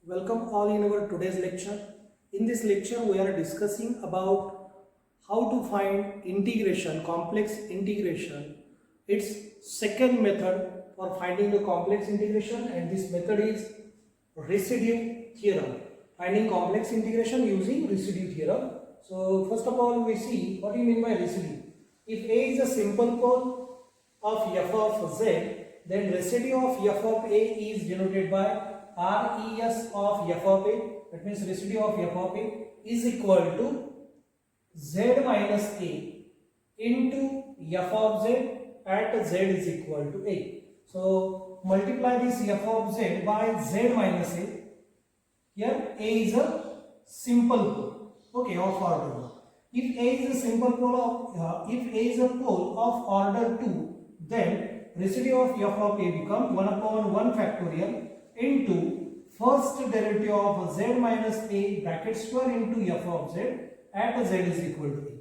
Welcome all in our today's lecture. In this lecture, we are discussing about how to find integration, complex integration. Its second method for finding the complex integration, and this method is residue theorem. Finding complex integration using residue theorem. So first of all, we see what do you mean by residue. If A is a simple pole of f of z, then residue of f of a is denoted by res of f of a. That means residue of f of a is equal to z minus a into f of z at z is equal to a. So multiply this f of z by z minus a. Here a is a simple pole, okay, of order 1. If a is a simple pole of if a is a pole of order 2, then residue of f of a become 1 upon 1 factorial into first derivative of z minus a bracket square into f of z at z is equal to a.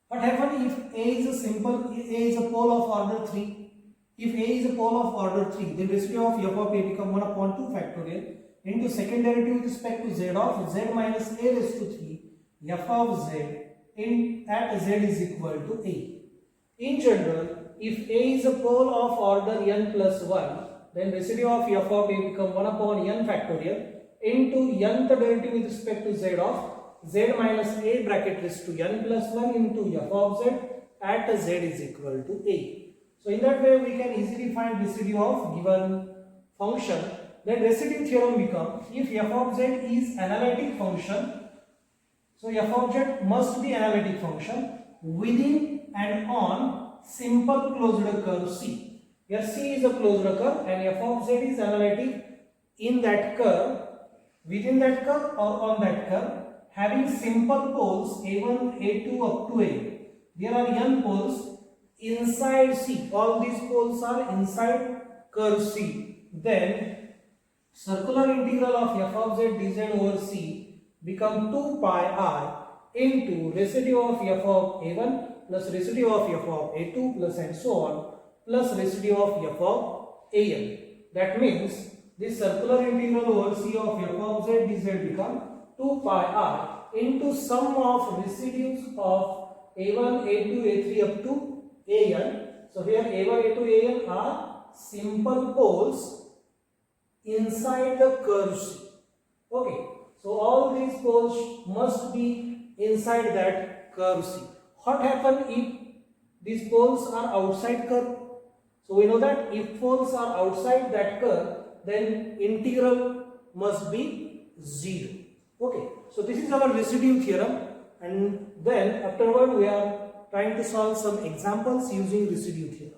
What happens if a is a pole of order 3? If a is a pole of order 3, then residue of f of a become 1 upon 2 factorial into second derivative with respect to z of z minus a raised to 3 f of z at z is equal to a. In general, if a is a pole of order n plus 1, then residue of f of a become 1 upon n factorial into nth derivative with respect to z of z minus a bracket raised to n plus 1 into f of z at z is equal to a. So in that way we can easily find residue of given function. Then residue theorem becomes, if f of z is analytic function, so f of z must be analytic function within and on simple closed curve C. Here C is a closed curve and f of z is analytic in that curve, within that curve or on that curve, having simple poles a1, a2 up to a. There are n poles inside C. All these poles are inside curve C. Then circular integral of f of z dz over C become 2 pi I into residue of f of a1 plus residue of f of a2 plus and so on plus residue of f of an. That means this circular integral over C of f of z dz become 2 pi I into sum of residues of a1, a2, a3 up to an. So here a1, a2, an are simple poles inside the curve C. Okay, so all these poles must be inside that curve C. What happens if these poles are outside curve? So we know that if poles are outside that curve, then integral must be 0. Okay, so this is our residue theorem, and then afterward we are trying to solve some examples using residue theorem.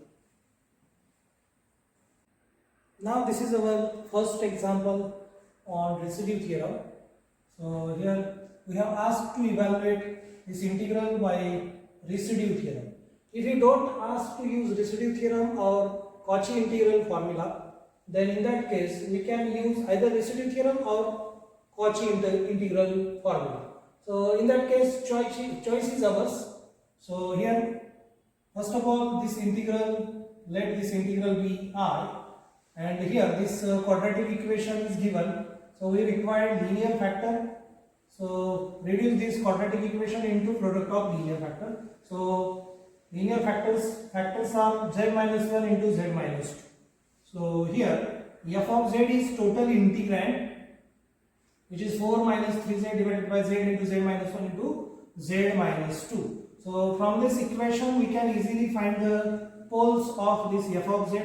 Now this is our first example on residue theorem. So here we have asked to evaluate this integral by residue theorem. If we don't ask to use residue theorem or Cauchy integral formula, then in that case we can use either residue theorem or Cauchy integral formula. So in that case choice is ours. So here first of all this integral, let this integral be I. And here this quadratic equation is given, so we require linear factor. So reduce this quadratic equation into product of linear factor. So linear factors are z minus 1 into z minus 2. So here f of z is total integrand, which is 4 minus 3z divided by z into z minus 1 into z minus 2. So from this equation we can easily find the poles of this f of z.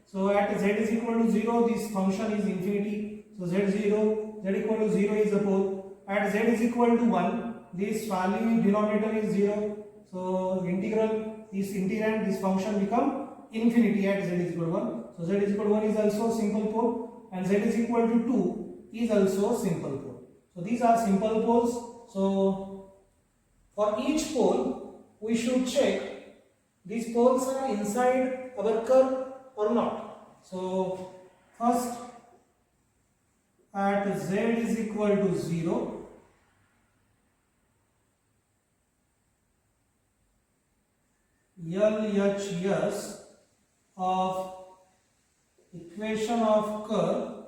So at z is equal to 0, this function is infinity. So z equal to 0 is the pole. At z is equal to 1, this value denominator is 0. So integral, this integrand, this function become infinity at z is equal to 1. So z is equal to 1 is also simple pole, and z is equal to 2 is also simple pole. So these are simple poles. So for each pole we should check these poles are inside our curve or not. So first at z is equal to 0, LHS of equation of curve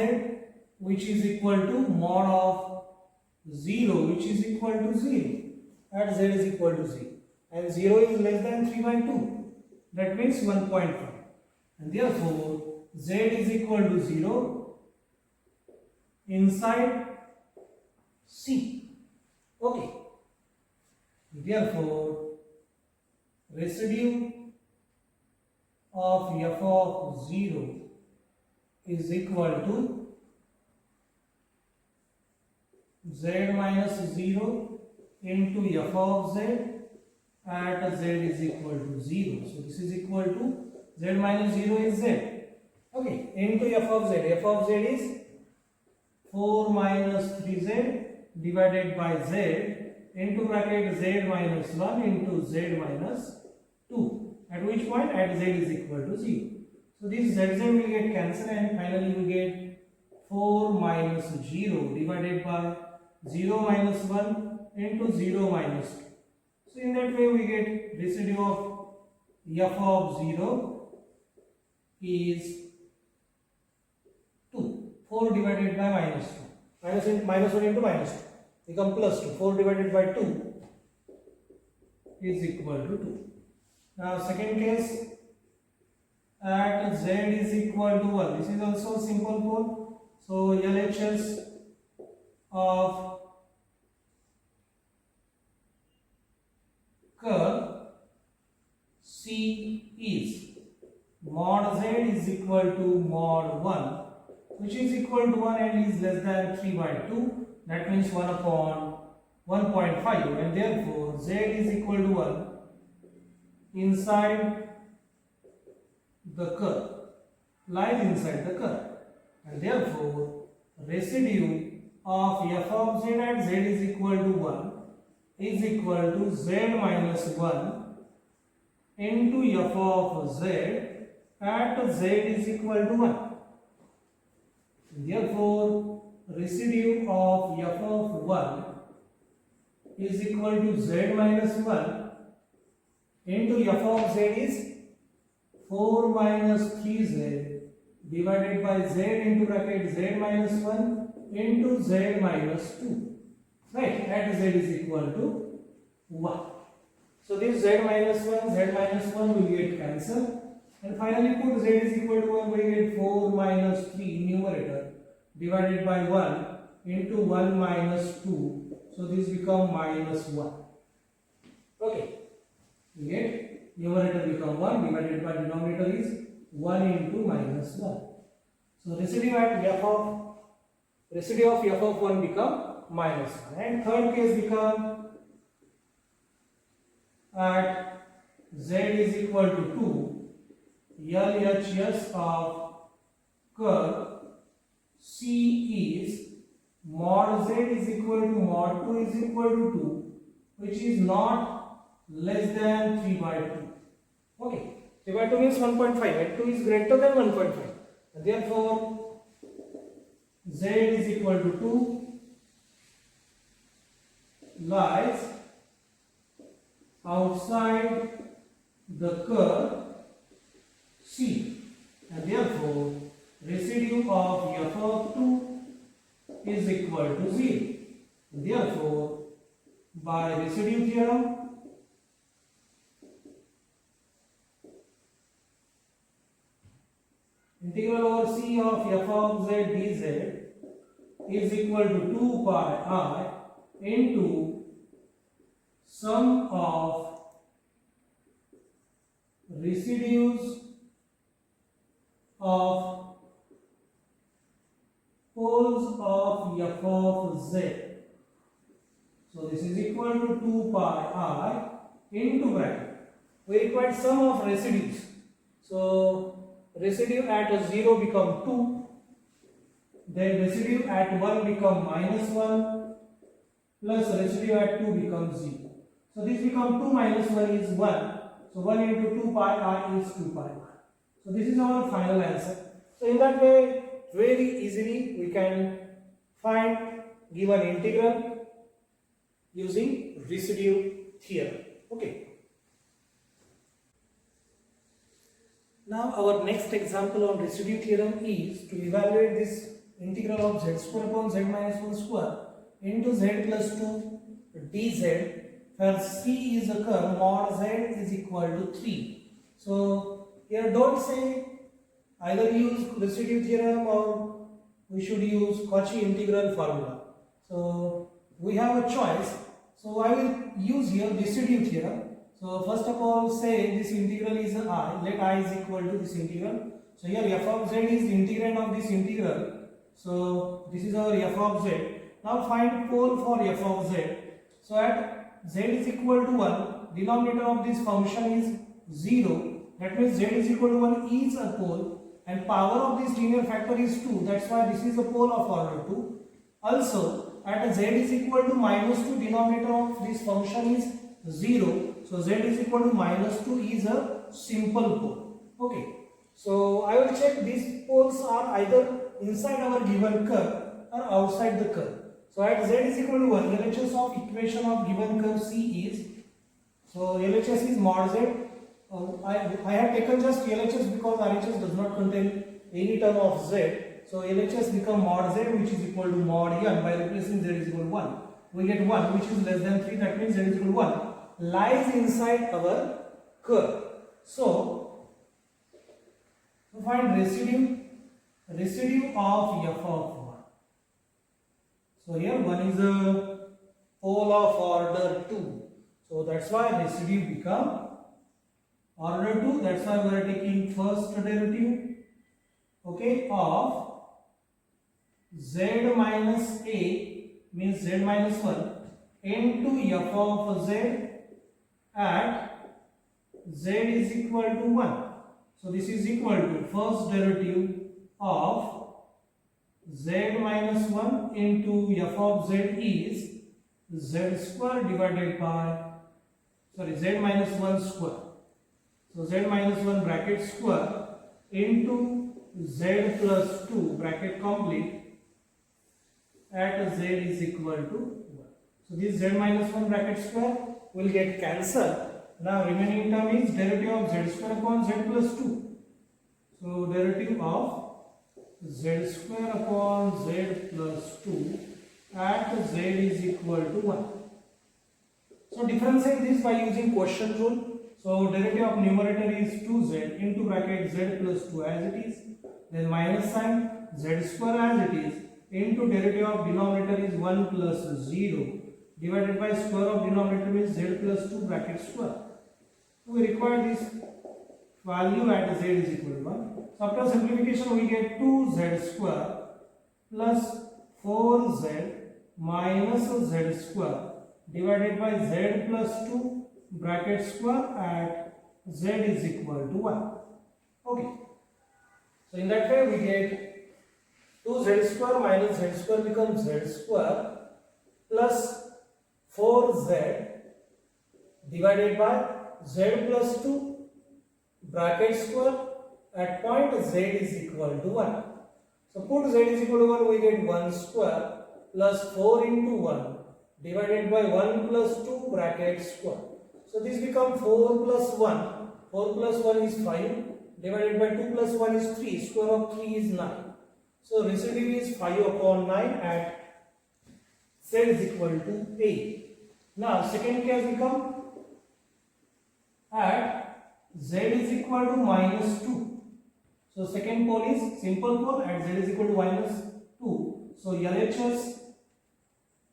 z which is equal to mod of 0 which is equal to 0 at z is equal to 0, and 0 is less than 3 by 2, that means 1.5, and therefore z is equal to 0 inside C. Okay, therefore residue of f of 0 is equal to z minus 0 into f of z at z is equal to 0. So this is equal to z minus 0 is z. Okay, into f of z. F of z is 4 minus 3z divided by z into bracket z minus 1 into z minus 2. At which point? At z is equal to 0. So this z will get cancelled, and finally we get 4 minus 0 divided by 0 minus 1 into 0 minus 2. So in that way we get residue of f of 0 is 2. 4 divided by minus 2. Minus 1 into minus 2 become plus 2. 4 divided by 2 is equal to 2. Now second case, at z is equal to 1. This is also a simple pole. So LHS of curve C is mod z is equal to mod 1, which is equal to 1 and is less than 3 by 2. That means 1 upon 1.5, and therefore z is equal to 1 inside the curve, lies inside the curve, and therefore residue of f of z at z is equal to 1 is equal to z minus 1 into f of z at z is equal to 1. Therefore residue of f of 1 is equal to z minus 1 into f of z is 4 minus 3z divided by z into bracket z minus 1 into z minus 2, right, at z is equal to 1. So this z minus 1 will get cancelled, and finally put z is equal to 1, we get 4 minus 3 numerator divided by 1 into 1 minus 2, so this become minus 1. Okay, we get numerator become 1 divided by denominator is 1 into minus 1. So residue of f of 1 become minus 1. And third case become at z is equal to 2, LHS of curve C is mod z is equal to mod 2 is equal to 2, which is not less than 3 by 2. Okay, 3 by 2 means 1.5 and 2 is greater than 1.5. And therefore z is equal to 2 lies outside the curve C, and therefore residue of f of 2 is equal to 0. Therefore by residue theorem integral over C of f of z dz is equal to 2 pi I into sum of residues of poles of f of z. So this is equal to 2 pi I into bracket. We require sum of residues. So residue at 0 become 2, then residue at 1 become minus 1, plus residue at 2 becomes 0. So this become 2 minus 1 is 1. So 1 into 2 pi I is 2 pi I. So this is our final answer. So in that way, very easily we can find given integral using residue theorem. Okay. Now our next example on residue theorem is to evaluate this integral of z square upon z minus 1 square into z plus 2 dz, where c is a curve, mod z is equal to 3. So here don't say either use residue theorem or we should use Cauchy integral formula. So we have a choice. So I will use here residue theorem. So first of all, say this integral is I, let I is equal to this integral. So here f of z is the integrand of this integral. So this is our f of z. Now find pole for f of z. So at z is equal to 1, denominator of this function is 0. That means z is equal to 1 is a pole, and power of this linear factor is 2. That's why this is a pole of order 2. Also at z is equal to minus 2, denominator of this function is 0. So z is equal to minus 2 is a simple pole. Okay. So I will check these poles are either inside our given curve or outside the curve. So at z is equal to 1, LHS of equation of given curve C is, so LHS is mod z. I have taken just LHS because RHS does not contain any term of z. So LHS become mod z, which is equal to mod n. By replacing z is equal to 1, we get 1 which is less than 3. That means z is equal to 1 lies inside our curve. So find residue of f of 1. So here 1 is a pole of order 2. So that's why residue become order 2. That's why we are taking first derivative, okay, of z minus a means z minus 1 into f of z at z is equal to 1. So this is equal to first derivative of z minus 1 into f of z is z square divided by, z minus 1 square. So z minus 1 bracket square into z plus 2 bracket complete at z is equal to 1. So this z minus 1 bracket square will get cancelled. Now remaining term is derivative of z square upon z plus 2. So derivative of z square upon z plus 2 at z is equal to 1. So differentiate this by using quotient rule. So derivative of numerator is 2z into bracket z plus 2 as it is, then minus sign z square as it is into derivative of denominator is 1 plus 0 divided by square of denominator is z plus 2 bracket square. So we require this value at z is equal to 1. So after simplification we get 2z square plus 4z minus z square divided by z plus 2 bracket square at z is equal to 1. Okay. So in that way we get 2z square minus z square becomes z square plus 4z divided by z plus 2 bracket square at point z is equal to 1. So put z is equal to 1, we get 1 square plus 4 into 1 divided by 1 plus 2 bracket square. So this becomes 4 plus 1. 4 plus 1 is 5 divided by 2 plus 1 is 3. Square of 3 is 9. So residue is 5 upon 9 at z is equal to 8. Now second case become at z is equal to minus 2. So second pole is simple pole at z is equal to minus 2. So LHS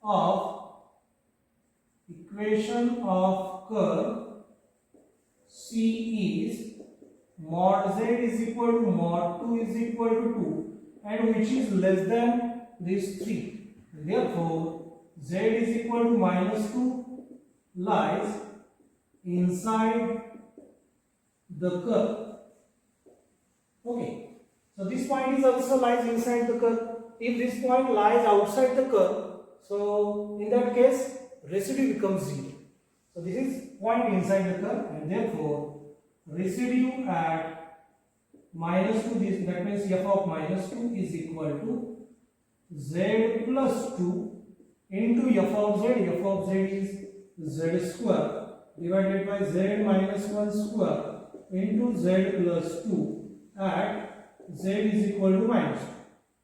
of equation of curve C is mod z is equal to mod 2 is equal to 2 and which is less than this 3. Therefore z is equal to minus 2 lies inside the curve. Okay, so this point is also lies inside the curve. If this point lies outside the curve, so in that case residue becomes 0. So this is point inside the curve and therefore residue at minus 2, this that means f of minus 2 is equal to z plus 2 into f of z. F of z is z square divided by z minus 1 square into z plus 2 at z is equal to minus 2.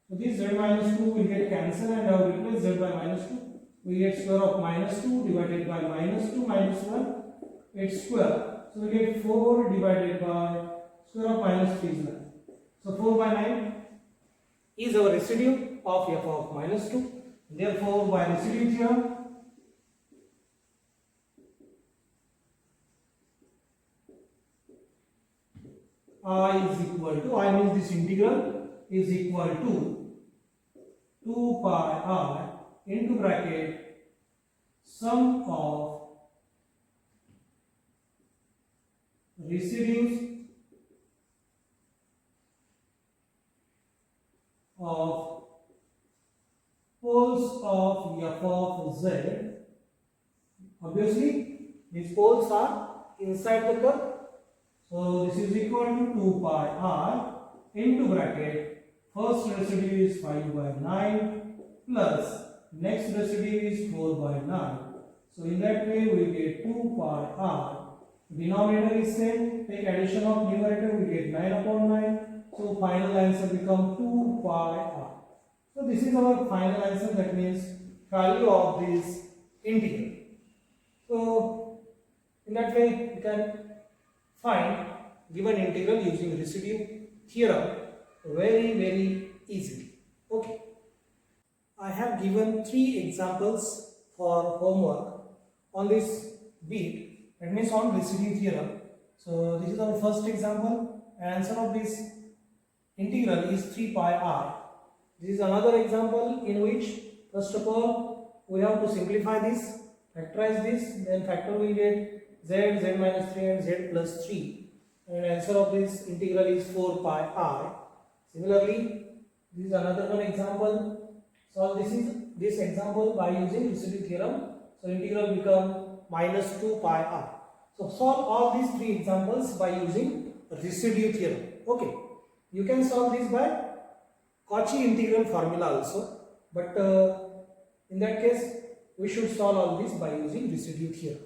So this z minus 2 will get cancelled and I will replace z by minus 2. We get square of minus 2 divided by minus 2 minus 1, its square. So we get 4 divided by square of minus 3 is 9. So 4 by 9 is our residue of f of minus 2. Therefore, by residue theorem, I is equal to, I means this integral is equal to 2 pi r into bracket sum of residues of poles of f of z. Obviously, these poles are inside the curve. So this is equal to 2 pi r into bracket first residue is 5 by 9 plus next residue is 4 by 9. So in that way we get 2 pi r. Denominator is same. Take addition of numerator, we get 9 upon 9. So final answer become 2 pi r. So this is our final answer, that means value of this integral. So in that way we can find given integral using residue theorem very easily. Okay. I have given 3 examples for homework on this beat, that means on residue theorem. So this is our first example. Answer of this integral is 3 pi r. This is another example in which first of all we have to simplify this, factorize this, then factor will get z, z minus 3 and z plus 3, and answer of this integral is 4 pi r. Similarly, this is another one example. Solve this example by using residue theorem. So integral become minus 2 pi r. So solve all these 3 examples by using residue theorem. Okay, you can solve this by Cauchy integral formula also, but in that case we should solve all this by using residue theorem.